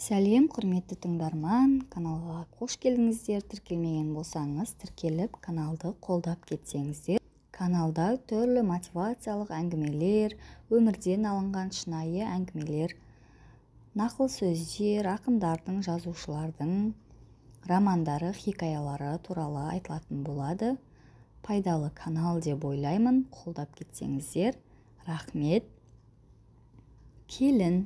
Сәлем, құрметті тыңдарман, каналға қош келдіңіздер. Тіркелмеген болсаңыз, тіркеліп, каналды қолдап кетсеңіздер. Каналда түрлі мотивациялық әңгімелер, өмірден алынған шынайы әңгімелер, нақыл сөздер, ақындардың, жазушылардың романдары, хикаялары туралы айтылатын болады. Пайдалы канал деп ойлаймын. Қолдап кетсеңіздер, рахмет. Келін.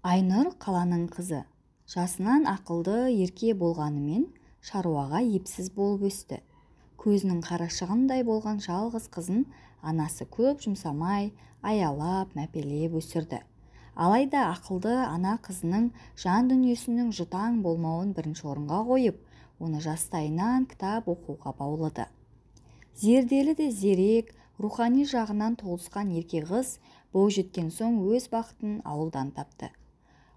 Айнұр қаланың қызы. Жасынан ақылды, ерке болғанымен шаруаға епсіз болып өсті. Көзінің қарашығындай болған жалғыз қызын анасы көп жұмсамай, аялап, мәпелеп өсірді. Алайда ақылды ана қызының жан дүниесінің жұтаң болмауын бірінші орынға қойып, оны жастайынан кітап оқуға баулыды. Зерделі де зерек, рухани жағынан толысқан ерке қыз бойжеткен соң өз бақытын ауылдан тапты.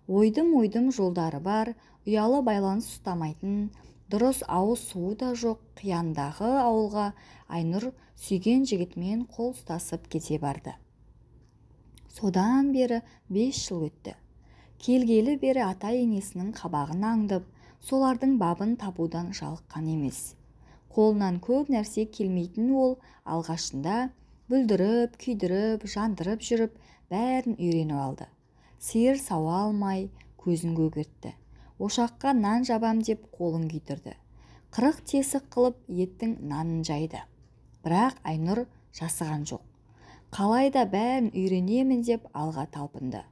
Ойдым-ойдым жолдары бар, ұялы байланыс ұстамайтын, дұрыс ауыз суы да жоқ қияндағы ауылға Айнұр сүйген жігітімен қол ұстасып кете барды. Содан бері 5 жыл өтті. Келгелі бері ата-енесінің қабағын аңдып, солардың бабын табудан жалыққан емес. Қолынан көп нәрсе келмейтін ол алғашында бүлдіріп, күйдіріп, жандырып жүріп, бәрін үйреніп алды. Сиыр сауа алмай, көзін көгертті. Ошаққа нан жабам деп қолын күйдірді. 40 тесік қылып еттің нанын жайды. Бірақ Айнұр жасыған жоқ. Қалайда бәрін үйренемін деп алға талпынды.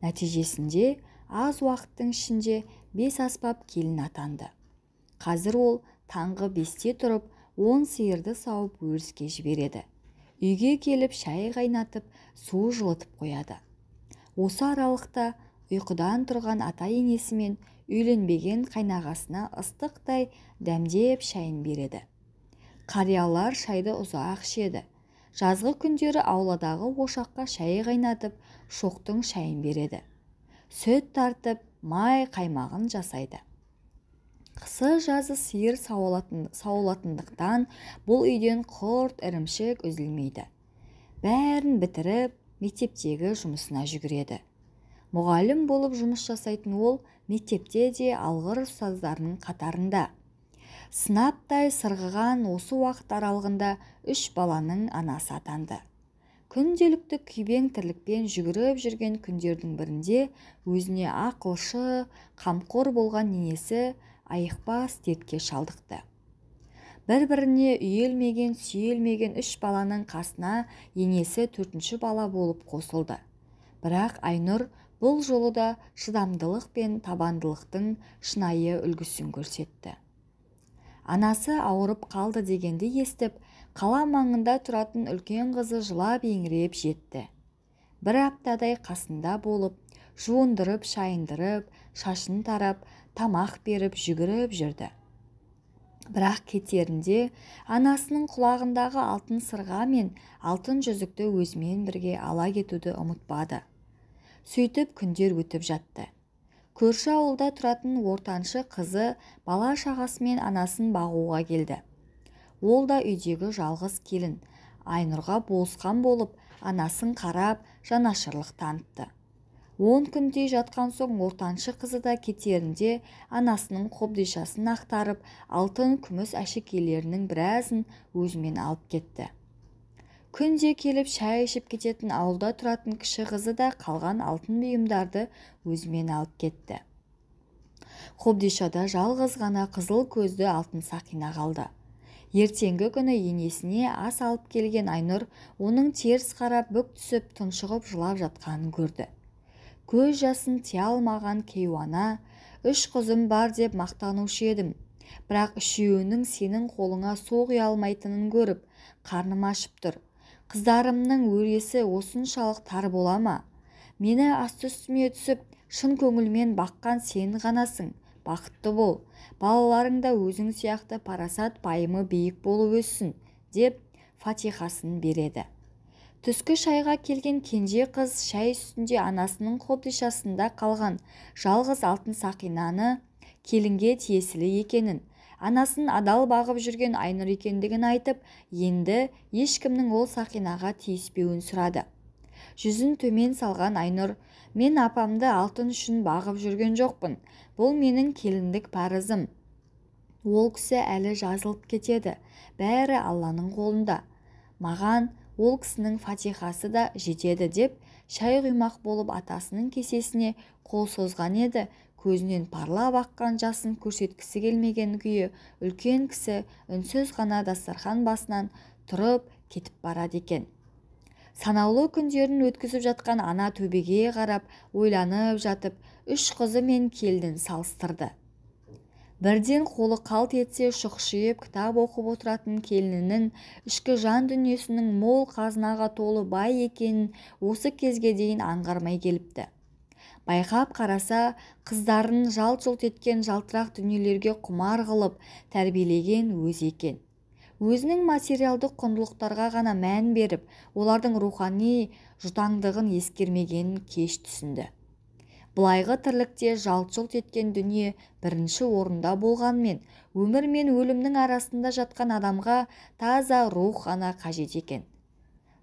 Нәтижесінде аз уақыттың ішінде 5 аспап келін атанды. Қазір ол таңғы 5-те тұрып, 10 сиырды сауып өріске жібереді. Үйге келіп шай қайнатып, су жылытып қояды. Осы аралықта ұйқыдан тұрған ата-енесімен үйленбеген қайнағасына ыстықтай дәмдеп шайын береді. Қариялар шайды ұзақ ішеді. Жазғы күндері ауладағы ошаққа шай қайнатып, шоқтың шайын береді. Сүт тартып, май қаймағын жасайды. Қысы-жазы сиыр сауылатындықтан бұл үйден құрт, ірімшік үзілмейді. Бәрін бітіріп, мектептегі жұмысына жүгіреді. Мұғалім болып жұмыс жасайтын ол мектепте де алғыр ұстаздарының қатарында. Сынаптай сырғыған осы уақыт аралығында 3 баланың анасы атанды. Күнделікті күйбең тірлікпен жүгіріп жүрген күндердің бірінде өзіне ақылшы, қамқор болған енесі айықпас дертке шалдықты. Бір-біріне үйелмеген, сүйелмеген 3 баланың қасына енесі 4-ші бала болып қосылды. Бірақ Айнұр бұл жолы да шыдамдылық пен табандылықтың шынайы үлгісін көрсетті. Анасы ауырып қалды дегенді естіп, қала маңында тұратын үлкен қызы жылап еңіреп жетті. Бір аптадай қасында болып, жуындырып, шайындырып, шашын тарап, тамақ беріп, жүгіріп жүрді. Бірақ кетерінде анасының құлағындағы алтын сырға мен алтын жүзікті өзімен бірге ала кетуді ұмытпады. Сөйтіп күндер өтіп жатты. Көрші ауылда тұратын ортаншы қызы бала шағасымен анасын бағуға келді. Ол да үйдегі жалғыз келін. Айнұрға болысқан болып, анасын қарап, жанашырлық танытты. 10 күндей жатқан соң ортаншы қызы да кетерінде анасының қобдишасын ақтарып, алтын күміс әшекейлерінің біразын өзімен алып кетті. Күнде келіп шай ішіп кететін ауылда тұратын кіші қызы да қалған алтын бұйымдарды өзімен алып кетті. Қобдишада жалғыз ғана қызыл көзді алтын сақина қалды. Ертеңгі күні енесіне ас алып келген Айнұр оның теріс қарап бүк түсіп тұншығып жылап жатқанын көрді. Көз жасын тия алмаған кейуана, 3 қызым бар деп мақтанушы едім. Бірақ 3-еуінің сенің қолыңа соғи алмайтынын көріп, қарным ашып тұр. Қыздарымның өресі осыншалық тар бола ма? Мені асты-үстіме түсіп, шын көңілмен баққан сен ғанасың. Бақытты бол. Балаларың да өзің сияқты парасат пайымы биік болып өссін, деп фатихасын береді. Түскі шайға келген кенже қыз шай үстінде анасының қобдишасында қалған жалғыз алтын сақинаны келінге тиесілі екенін, анасын адал бағып жүрген Айнұр екендігін айтып, енді ешкімнің ол сақинаға тиіспеуін сұрады. жүзін төмен салған Айнұр: «Мен апамды алтын үшін бағып жүрген жоқпын. Бұл менің келіндік парызым. Ол кісі әлі жазылып кетеді. Бәрі Алланың қолында. Маған ол кісінің фатихасы да жетеді», деп шай құймақ болып атасының кесесіне қол созған еді. Көзінен парлап аққан жасын көрсеткісі келмеген күйі үлкен кісі үнсіз ғана дастархан басынан тұрып кетіп барады екен. Санаулы күндерін өткізіп жатқан ана төбеге қарап ойланып жатып, үш қызы мен келінін салыстырды. Бірден қолы қалт етсе шұқшиып кітап оқып отыратын келінінің ішкі жан дүниесінің мол қазынаға толы бай екенін осы кезге дейін аңғармай келіпті. Байқап қараса, қыздарын жалт-жұлт еткен жалтырақ дүниелерге құмар қылып тәрбиелеген өзі екен. Өзінің материалдық құндылықтарға ғана мән беріп, олардың рухани жұтаңдығын ескермегенін кеш түсінді. Былайғы тірлікте жалт-жұлт еткен дүние бірінші орында болғанмен, өмір мен өлімнің арасында жатқан адамға таза рух ғана қажет екен.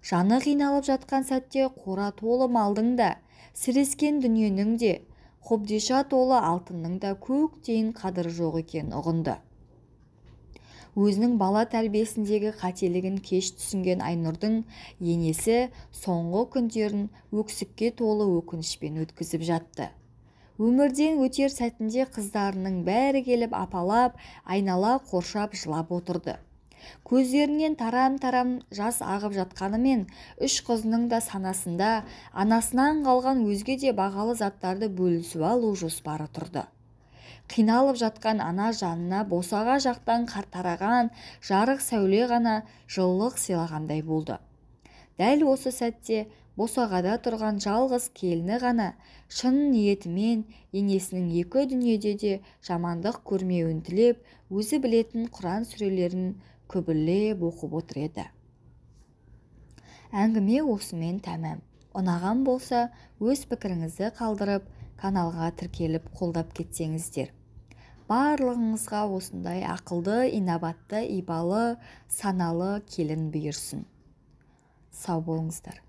Жаны қиналып жатқан сәтте қора толы малдың да, сірескен дүниенің де, қобдиша толы алтынның да көктейін қадірі жоқ екенін ұғынды. Өзінің бала тәрбиесіндегі қателігін кеш түсінген Айнұрдың енесі соңғы күндерін өксікке толы өкінішпен өткізіп жатты. Өмірден өтер сәтінде қыздарының бәрі келіп апалап, айнала қоршап жылап отырды. Көздерінен тарам-тарам жас ағып жатқанымен, үш қызының да санасында анасынан қалған өзге де бағалы заттарды бөлісіп алу жоспары тұрды. Қиналып жатқан ана жанына босаға жақтан тараған жарық сәуле ғана жылылық сыйлағандай болды. Дәл осы сәтте босағада тұрған жалғыз келіні ғана шын ниетімен енесінің екі дүниеде де жамандық көрмеуін тілеп, өзі білетін Құран сүрелерін күбірлеп оқып отыр еді. Әңгіме осымен тәмам. Ұнаған болса, өз пікіріңізді қалдырып, каналға тіркеліп қолдап кетсеңіздер. Барлығыңызға осындай ақылды, инабатты, ибалы, саналы келін бұйырсын. Сау болыңыздар.